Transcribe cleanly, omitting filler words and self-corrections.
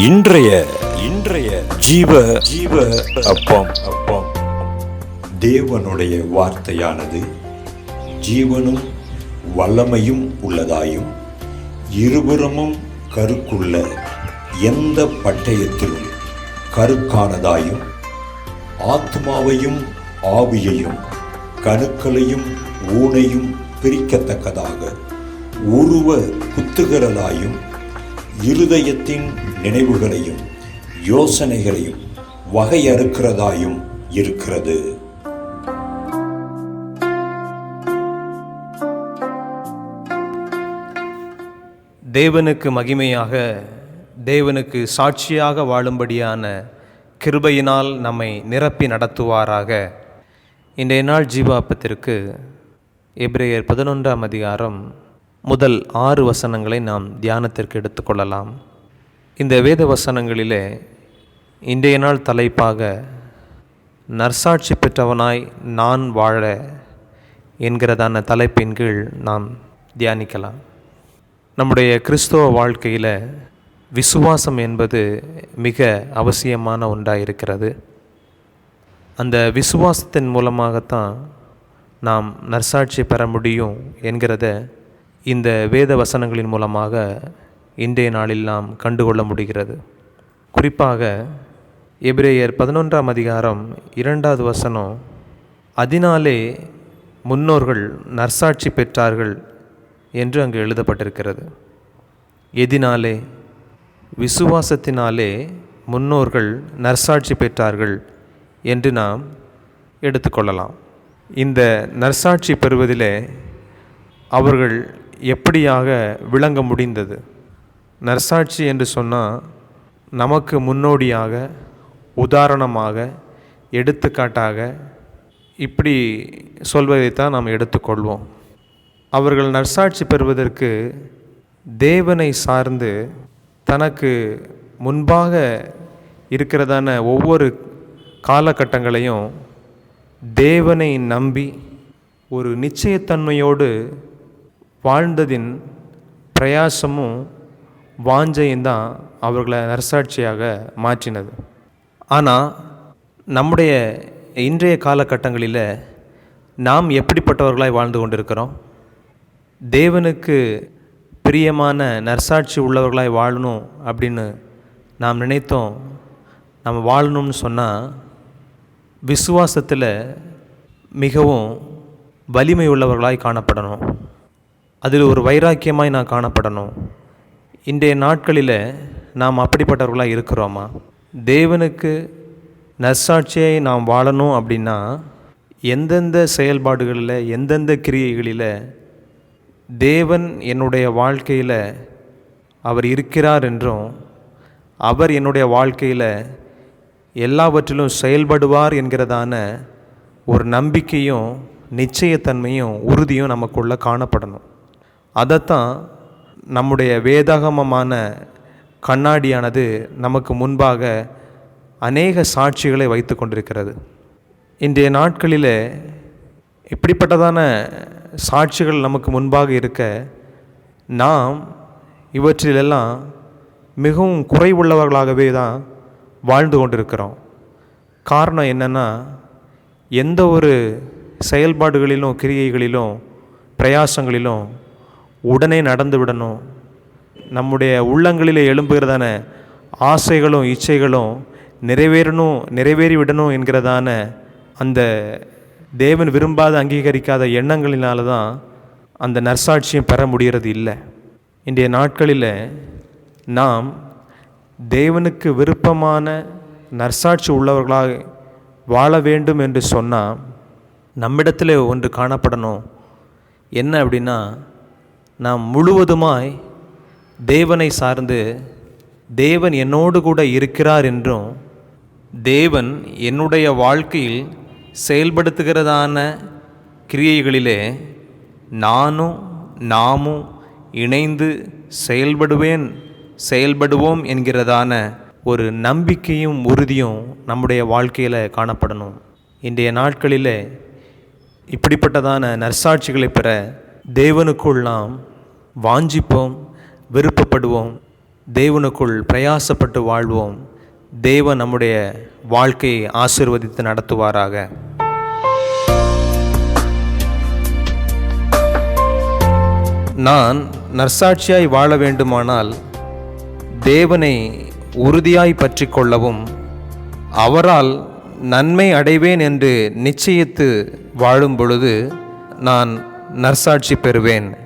இன்றைய இன்றைய ஜீவ ஜீவ அப்பம் அப்பம் தேவனுடைய வார்த்தையானது ஜீவனும் வல்லமையும் உள்ளதாயும் இருபுறமும் கருக்குள்ள எந்த பட்டயத்திலும் கருக்கானதாயும் ஆத்மாவையும் ஆவியையும் கணுக்களையும் ஊனையும் பிரிக்கத்தக்கதாக உருவ குத்துகிறதாயும் இருதயத்தின் நினைவுகளையும் யோசனைகளையும் வகையறுக்கிறதாயும் இருக்கிறது. தேவனுக்கு மகிமையாக, தேவனுக்கு சாட்சியாக வாழும்படியான கிருபையினால் நம்மை நிரப்பி நடத்துவாராக. இன்றைய நாள் ஜீவாப்பத்திற்கு எபிரேயர் 11ஆம் அதிகாரம் முதல் 6 வசனங்களை நாம் தியானத்திற்கு எடுத்துக்கொள்ளலாம். இந்த வேத வசனங்களிலே இன்றைய நாள் தலைப்பாக நற்சாட்சி பெற்றவனாய் நான் வாழ என்கிறதான தலைப்பின் கீழ் நாம் தியானிக்கலாம். நம்முடைய கிறிஸ்தவ வாழ்க்கையில் விசுவாசம் என்பது மிக அவசியமான ஒன்றாக இருக்கிறது. அந்த விசுவாசத்தின் மூலமாகத்தான் நாம் நற்சாட்சி பெற முடியும் என்கிறத இந்த வேத வசனங்களின் மூலமாக இன்றைய நாளில் நாம் கண்டுகொள்ள முடிகிறது. குறிப்பாக எபிரேயர் 11ஆம் அதிகாரம் 2வது வசனம், அதனாலே முன்னோர்கள் நற்சாட்சி பெற்றார்கள் என்று அங்கு எழுதப்பட்டிருக்கிறது. எதினாலே? விசுவாசத்தினாலே முன்னோர்கள் நற்சாட்சி பெற்றார்கள் என்று நாம் எடுத்துக்கொள்ளலாம். இந்த நற்சாட்சி பெறுவதிலே அவர்கள் எப்படியாக விளங்க முடிந்தது? நற்சாட்சி என்று சொன்னால் நமக்கு முன்னோடியாக, உதாரணமாக, எடுத்துக்காட்டாக இப்படி சொல்வதைத்தான் நாம் எடுத்துக்கொள்வோம். அவர்கள் நற்சாட்சி பெறுவதற்கு தேவனை சார்ந்து தனக்கு முன்பாக இருக்கிறதான ஒவ்வொரு காலகட்டங்களையும் தேவனை நம்பி ஒரு நிச்சயத்தன்மையோடு வாழ்ந்ததின் பிரயாசமும் வாஞ்சையும் தான் அவர்களை நற்சாட்சியாக மாற்றினது. ஆனால் நம்முடைய இன்றைய காலகட்டங்களில் நாம் எப்படிப்பட்டவர்களாய் வாழ்ந்து கொண்டிருக்கிறோம்? தேவனுக்கு பிரியமான நற்சாட்சி உள்ளவர்களாய் வாழணும் அப்படின்னு நாம் நினைத்தோம். நம்ம வாழணும்னு சொன்னால் விசுவாசத்தில் மிகவும் வலிமை உள்ளவர்களாய் காணப்படணும். அதில் ஒரு வைராக்கியமாய் நான் காணப்படணும். இன்றைய நாட்களில் நாம் அப்படிப்பட்டவர்களாக இருக்கிறோமா? தேவனுக்கு நற்சாட்சியை நாம் வாழணும் அப்படின்னா எந்தெந்த செயல்பாடுகளில், எந்தெந்த கிரியைகளில் தேவன் என்னுடைய வாழ்க்கையில் அவர் இருக்கிறார் என்றும் அவர் என்னுடைய வாழ்க்கையில் எல்லாவற்றிலும் செயல்படுவார் என்கிறதான ஒரு நம்பிக்கையும் நிச்சயத்தன்மையும் உறுதியும் நமக்குள்ளே காணப்படணும். அதைத்தான் நம்முடைய வேதாகமமான கண்ணாடியானது நமக்கு முன்பாக அநேக சாட்சிகளை வைத்து கொண்டிருக்கிறது. இன்றைய நாட்களில் இப்படிப்பட்டதான சாட்சிகள் நமக்கு முன்பாக இருக்க நாம் இவற்றிலெல்லாம் மிகவும் குறைவுள்ளவர்களாகவே தான் வாழ்ந்து கொண்டிருக்கிறோம். காரணம் என்னென்னா, எந்த ஒரு செயல்பாடுகளிலும், கிரியைகளிலும், பிரயாசங்களிலும் உடனே நடந்து விடணும், நம்முடைய உள்ளங்களிலே எழும்புகிறதான ஆசைகளும் இச்சைகளும் நிறைவேறிவிடணும் என்கிறதான அந்த தேவன் விரும்பாத, அங்கீகரிக்காத எண்ணங்களினால தான் அந்த நற்சாட்சியம் பெற முடிகிறது இல்லை. இன்றைய நாட்களில் நாம் தேவனுக்கு விருப்பமான நற்சாட்சி உள்ளவர்களாக வாழ வேண்டும் என்று சொன்னால் நம்மிடத்தில் ஒன்று காணப்படணும். என்ன அப்படின்னா, நாம் முழுவதுமாய் தேவனை சார்ந்து தேவன் என்னோடு கூட இருக்கிறார் என்றும் தேவன் என்னுடைய வாழ்க்கையில் செயல்படுத்துகிறதான கிரியைகளிலே நாமும் இணைந்து செயல்படுவோம் என்கிறதான ஒரு நம்பிக்கையும் உறுதியும் நம்முடைய வாழ்க்கையில் காணப்படணும். இன்றைய நாட்களில் இப்படிப்பட்டதான நற்சாட்சிகளை பெற தேவனுக்குள் நாம் வாஞ்சிப்போம், விருப்பப்படுவோம். தேவனுக்குள் பிரயாசப்பட்டு வாழ்வோம். தேவன் நம்முடைய வாழ்க்கையை ஆசீர்வதித்து நடத்துவாராக. நான் நற்சாட்சியாய் வாழ வேண்டுமானால் தேவனை உறுதியாய் பற்றி கொள்ளவும் அவரால் நன்மை அடைவேன் என்று நிச்சயித்து வாழும் பொழுது நான் நற்சாட்சி பெறுவேன்.